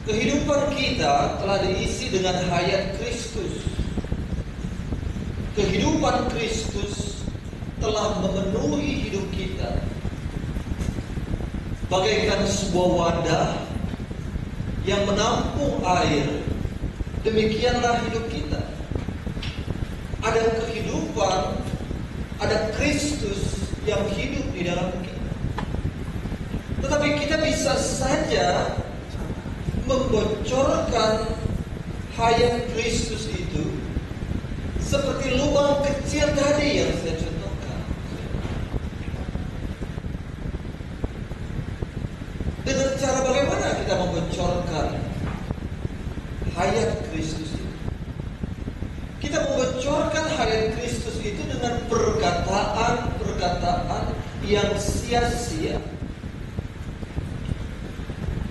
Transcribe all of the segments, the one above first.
Kehidupan kita telah diisi dengan hayat Kristus. Kehidupan Kristus telah memenuhi hidup kita, bagaikan sebuah wadah yang menampung air. Demikianlah hidup kita. Ada kehidupan, ada Kristus yang hidup di dalam kita. Tetapi kita bisa saja membocorkan hayat Kristus itu seperti lubang kecil tadi yang saya contohkan. Dengan cara bagaimana kita membocorkan hayat Kristus itu? Kita membocorkan hayat Kristus itu dengan perkataan-perkataan yang sia-sia.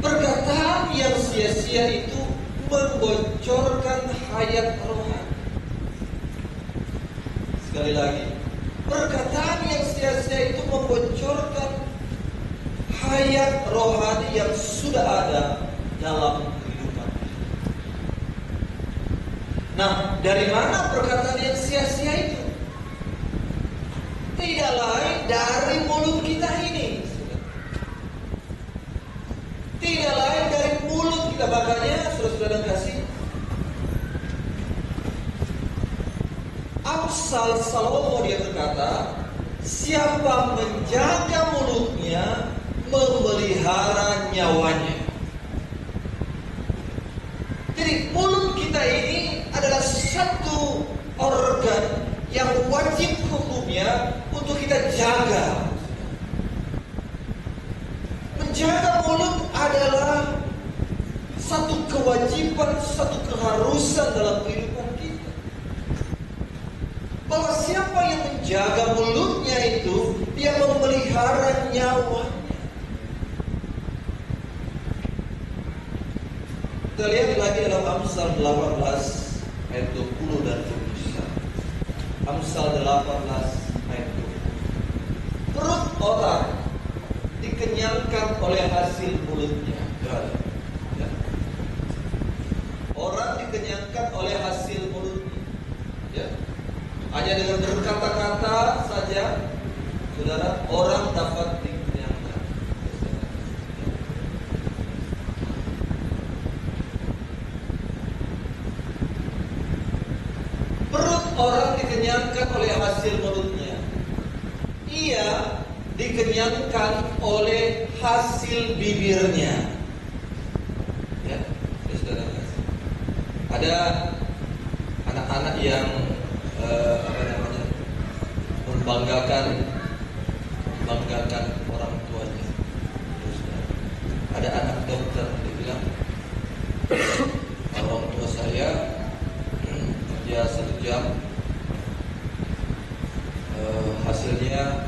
Perkataan yang sia-sia itu membocorkan hayat rohani. Sekali lagi, perkataan yang sia-sia itu membocorkan hayat rohani yang sudah ada dalam kehidupan. Nah, dari mana perkataan yang sia-sia itu? Tidak lain dari mulut kita ini. Tidak lain dari mulut kita. Makanya saudara-saudara kasih, Amsal Salomo dia berkata, siapa menjaga mulutnya memelihara nyawanya. Jadi mulut kita ini adalah satu organ yang wajib hukumnya untuk kita jaga. Menjaga mulut adalah satu kewajiban, satu keharusan dalam kehidupan kita. Bahwa siapa yang menjaga mulutnya itu, dia memelihara nyawanya. Kita lihat lagi dalam Amsal 18 ayat 20 dan 21. Amsal 18 ayat 20. Perut orang dikenyangkan oleh hasil mulutnya. Ya. Orang dikenyangkan oleh hasil mulutnya. Ya. Hanya dengan berkata-kata saja, saudara, orang dapat dikenyangkan. Perut orang dikenyangkan oleh hasil mulutnya. Ia dikenyangkan oleh hasil bibirnya. Ya, saudara. Ada anak-anak yang membanggakan orang tuanya. Ada anak dokter, dia bilang, orang tua saya kerja 1 jam, hasilnya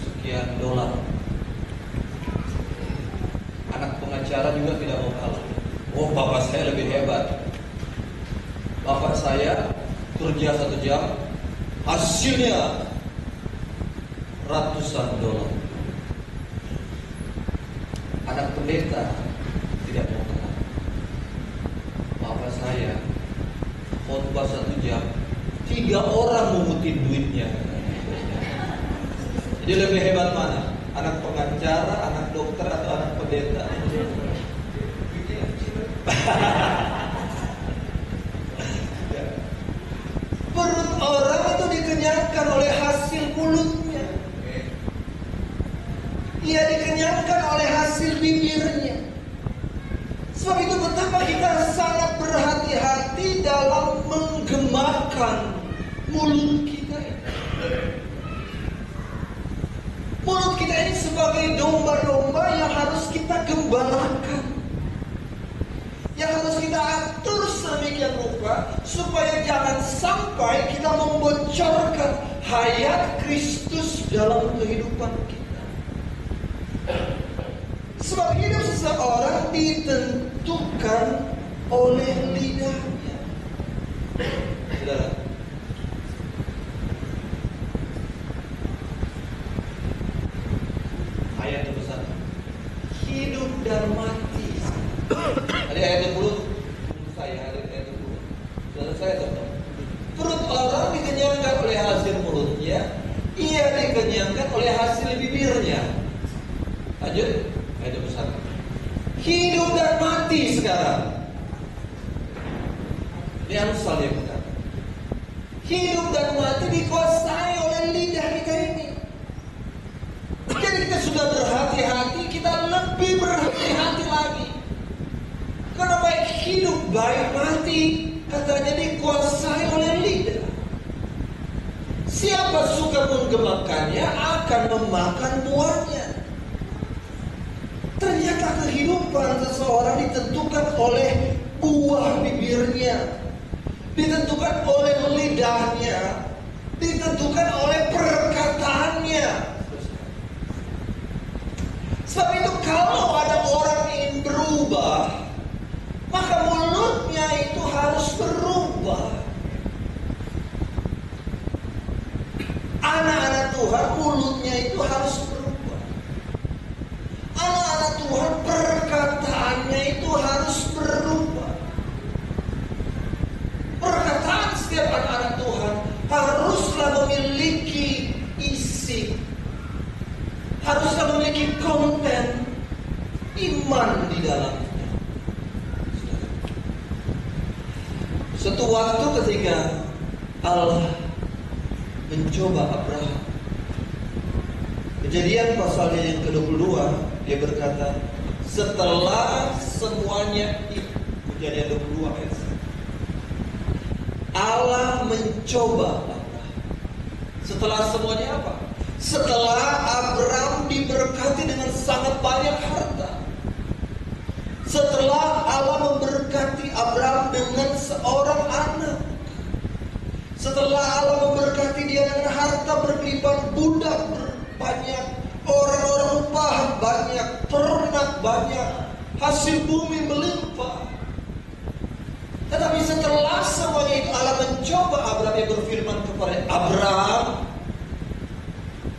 sekian dolar. Anak pengacara juga tidak mau kalah. Oh, bapak saya lebih hebat. Bapak saya kerja 1 jam, hasilnya ratusan dolar. Anak pendeta tidak mau kalah. Bapak saya khotbah 1 jam, 3 orang mengutin duitnya. Jadi lebih hebat mana? Anak pengacara, anak dokter, atau anak pendeta? Perut orang itu dikenyangkan oleh hasil mulutnya. Ia dikenyangkan oleh hasil bibirnya. Sebab itu betapa kita sangat berhati-hati dalam menggemakan mulut kita ini. Mulut kita ini sebagai domba-domba yang harus kita gembalakan, yang harus kita atur sedemikian rupa supaya jangan sampai kita membocorkan hayat Kristus dalam kehidupan kita. Sebab hidup seseorang ditentukan oleh lidahnya. Saudara, ayat 21, hidup dan mati Ada ayat 20, saya ada ayat 20. Saudara saya tahu. Perut orang dikenyangkan oleh hasil mulutnya, ia dikenyangkan oleh hasil bibirnya. Lanjut, ayat 21. Hidup dan mati sekarang. Ini Amsal yang berkata. Hidup dan mati dikuasai oleh lidah kita ini. Jadi kita sudah berhati-hati, kita lebih berhati-hati lagi. Karena baik hidup, baik mati, katanya dikuasai oleh lidah. Siapa suka menggemakannya akan memakan buahnya. Ternyata kehidupan seseorang ditentukan oleh buah bibirnya, ditentukan oleh lidahnya, ditentukan oleh perkataannya. Sebab itu kalau ada orang ingin berubah, maka mulutnya itu harus berubah. Anak-anak Tuhan mulutnya itu harus berubah. Anak-anak Tuhan perkataannya itu harus berubah. Perkataan setiap anak-anak Tuhan haruslah memiliki isi, haruslah memiliki konten iman di dalamnya. Suatu waktu ketika Allah mencoba Abraham, Kejadian pasalnya yang ke-22, dia berkata, setelah semuanya itu, Kejadian 22 ayat 1, Allah mencoba Abraham. Setelah semuanya apa? Setelah Abraham diberkati dengan sangat banyak harta. Setelah Allah memberkati Abraham dengan seorang anak. Setelah Allah memberkati dia dengan harta berlimpah, budak banyak, orang-orang upahan banyak, ternak banyak, hasil bumi melimpah. Tetapi setelah semuanya itu Allah mencoba Abraham, yang berfirman kepada Abraham,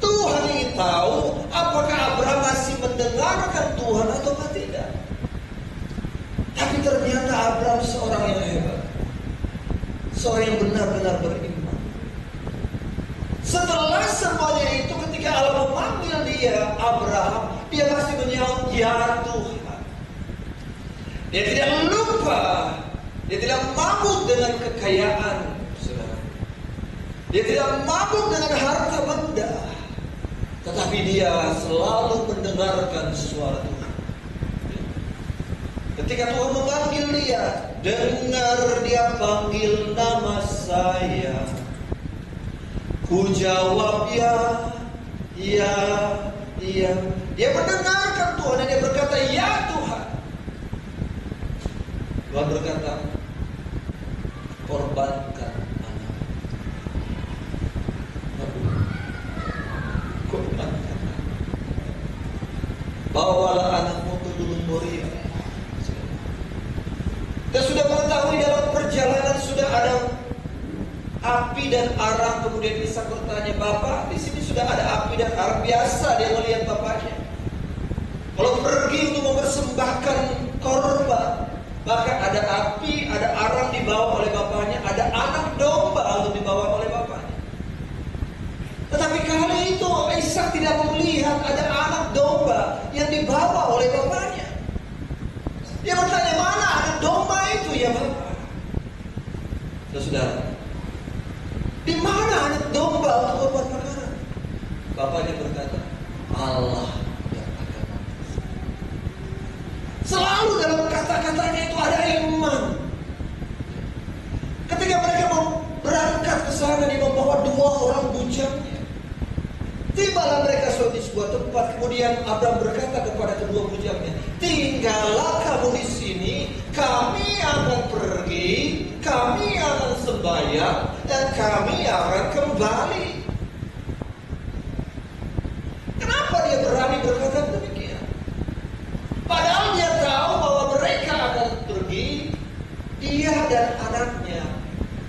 Tuhan ingin tahu apakah Abraham masih mendengarkan Tuhan atau tidak. Tapi ternyata Abraham seorang yang hebat, seorang yang benar-benar beriman. Setelah semuanya itu, ketika Allah memanggil dia, Abraham, dia masih menjawab, ya Tuhan. Dia tidak lupa, dia tidak mabuk dengan kekayaan, saudara. Dia tidak mabuk dengan harta benda, tetapi dia selalu mendengarkan suara Tuhan. Ketika Tuhan memanggil dia, dengar dia panggil nama saya. Ku jawab ya, ya, ya. Dia mendengarkan Tuhan dan dia berkata, ya Tuhan. Tuhan berkata, korbankan anak. Korbankan. Bawalah anakmu ke Gunung Moria. Kita sudah mengetahui dalam perjalanan sudah ada api dan arang. Kemudian Ishak bertanya, Bapak, di sini sudah ada api dan arang. Biasa dia melihat bapaknya. Kalau pergi untuk mempersembahkan korban, bahkan ada api, ada arang dibawa oleh bapaknya, ada anak domba untuk dibawa oleh bapaknya. Tetapi kali itu Ishak tidak melihat ada anak domba yang dibawa oleh bapaknya. Dia bertanya, mana anak domba itu ya Bapak? Saudara, di mana anak domba untuk korban perkara? Bapaknya berkata, Allah yang akan mampu. Selalu dalam kata-katanya itu ada iman. Ketika mereka mau berangkat ke sana, dia membawa 2 orang bujangnya. Tibalah mereka di sebuah tempat. Kemudian Abraham berkata kepada kedua bujangnya, tinggallah kamu di sini, kami akan pergi, kami akan sembahyang, dan kami akan kembali. Kenapa dia berani berkata demikian? Padahal dia tahu bahwa mereka akan pergi, dia dan anaknya.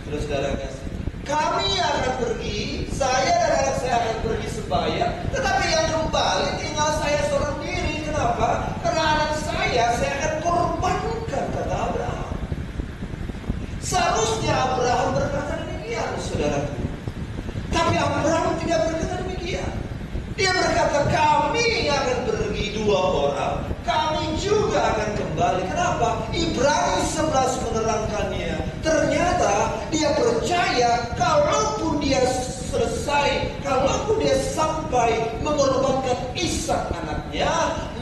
Saudara-saudara kasih, kami akan pergi, saya dan anak saya akan pergi sembahyang, tetapi yang kembali tinggal saya seorang diri. Kenapa? Karena anak saya akan korban kembali. Kenapa? Ibrani 11 menerangkannya. Ternyata dia percaya kalaupun dia selesai, kalaupun dia sampai mengorbankan Ishak anaknya,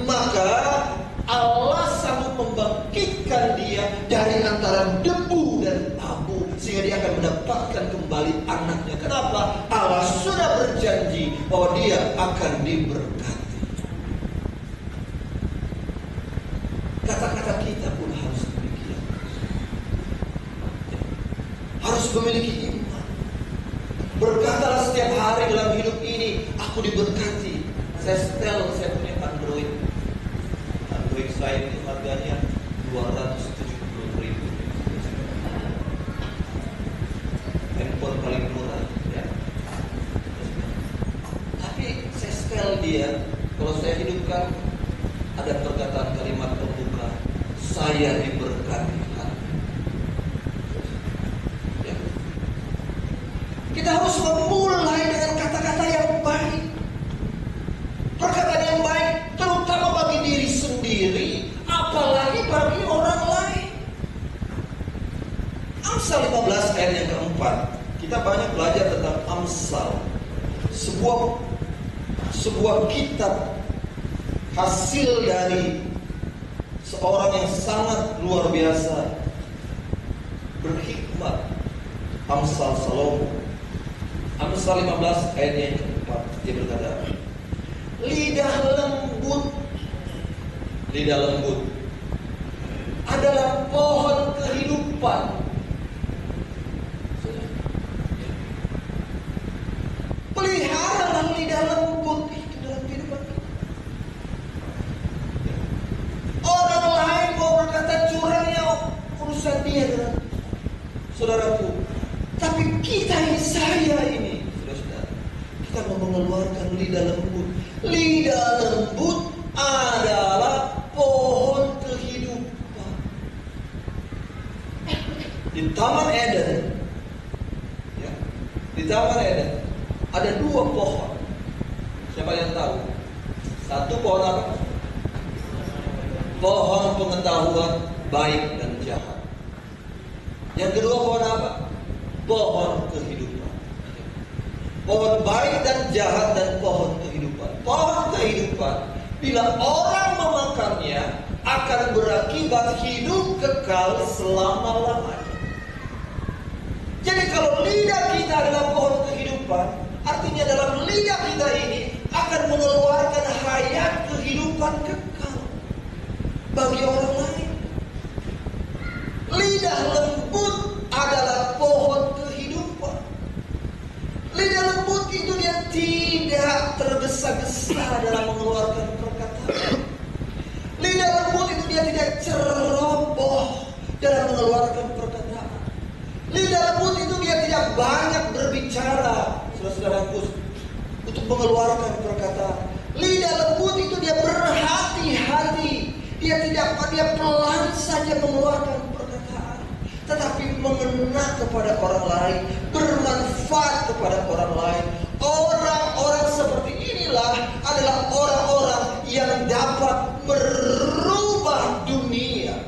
maka Allah sanggup membangkitkan dia dari antara debu dan abu, sehingga dia akan mendapatkan kembali anaknya. Kenapa? Allah sudah berjanji bahwa dia akan diberkati. Kata-kata kita pun harus demikian. Harus memiliki iman. Berkatalah setiap hari dalam hidup ini, aku diberkati. Saya punya Android saya itu harganya 270.000. Handphone paling murah, ya. Tapi saya setel dia, kalau saya hidupkan ada perkataan kalimat pembuka, saya diberkati. Ya. Kita harus memulai dengan kata-kata yang baik. Perkataan yang baik terutama bagi diri sendiri, apalagi bagi orang lain. Amsal 15 ayat yang keempat. Kita banyak belajar tentang Amsal. Sebuah kitab hasil dari seorang yang sangat luar biasa, berhikmat, Amsal Salomo. Amsal 15 ayat yang keempat, dia berkata, lidah lembut adalah pohon kehidupan. Peliharalah lidah lembut itu dalam kehidupan kita. Orang lain mau berkata curangnya urusan dia, saudaraku. Tapi kita ini, saya ini, saudara, kita mau mengeluarkan lidah lembut. Lidah lembut adalah pohon kehidupan. Di Taman Eden, ya, di Taman Eden ada 2 pohon. Siapa yang tahu? Satu pohon apa? Pohon pengetahuan baik dan jahat. Yang kedua pohon apa? Pohon kehidupan. Pohon baik dan jahat dan pohon kehidupan. Pohon kehidupan, bila orang memakannya, akan berakibat hidup kekal selama-lamanya. Jadi kalau lidah kita adalah pohon kehidupan, artinya dalam lidah kita ini akan mengeluarkan hayat kehidupan kekal bagi orang lain. Lidah lembut adalah pohon kehidupan. Lidah lembut itu dia tidak tergesa-gesa dalam mengeluarkan perkataan. Lidah lembut itu dia tidak ceroboh dalam mengeluarkan perkataan. Lidah lembut itu dia tidak banyak berbicara, saudara-saudaraku, untuk mengeluarkan perkataan. Lidah lembut itu dia berhati-hati. Dia pelan saja mengeluarkan perkataan, tetapi mengena kepada orang lain, bermanfaat kepada orang lain. Orang-orang seperti inilah adalah orang-orang yang dapat merubah dunia.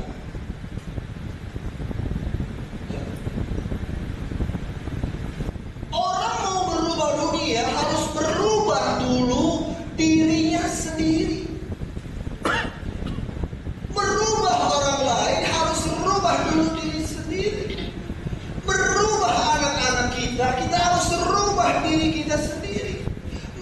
Orang mau merubah dunia harus berubah dulu dirinya sendiri. Merubah orang lain harus merubah dulu diri sendiri. Merubah anak-anak kita harus merubah diri kita sendiri.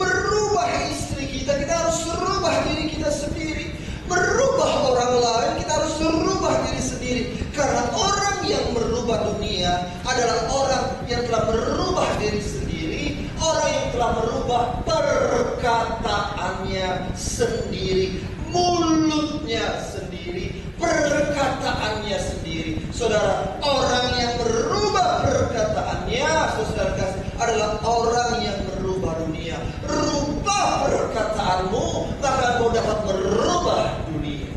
Merubah istri kita harus merubah diri kita sendiri. Merubah orang lain, kita harus merubah diri sendiri. Karena orang yang merubah dunia adalah orang yang telah merubah diri sendiri. Orang yang telah merubah perkataannya sendiri, mulutnya sendiri, perkataannya sendiri. Saudara, orang yang merubah perkataannya, saudara kasih, adalah orang yang merubah dunia. Rubah perkataanmu, maka kau dapat merubah dunia.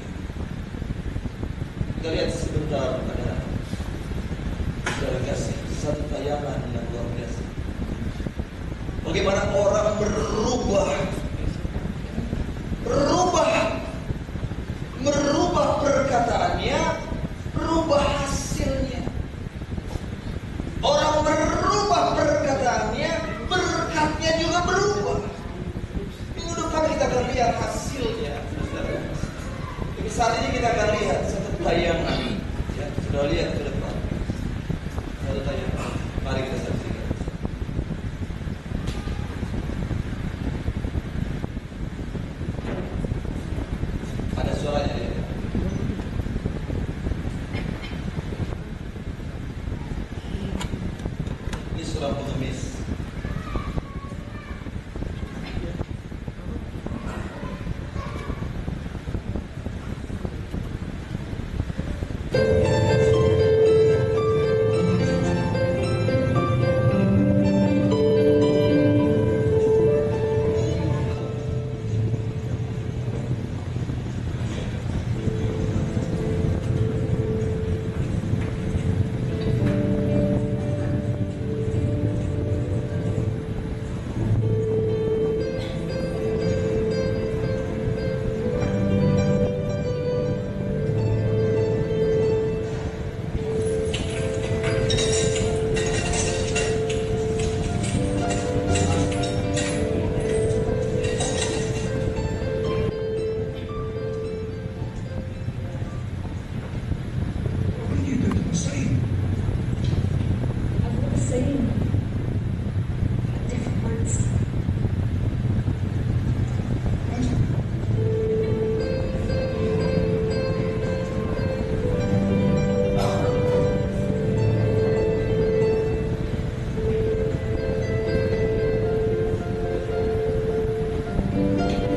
Kita lihat sebentar ada saudara kasih satu tayangan yang luar biasa. Bagaimana orang merubah perkataan Saat ini kita akan lihat satu tayangan. Ya, sudah lihat ke depan. Satu tayangan. Mari kita saksikan. Ada suaranya ya. Ini surah pengemis. What are you going to say? I want the same. Different words.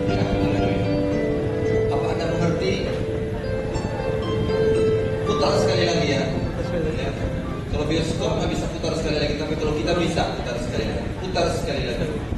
Ya, haleluya. Apa Anda mengerti? Putar sekali lagi ya. Ya. Kalau bioskop nggak bisa putar sekali lagi, tapi kalau kita bisa putar sekali lagi. Putar sekali lagi.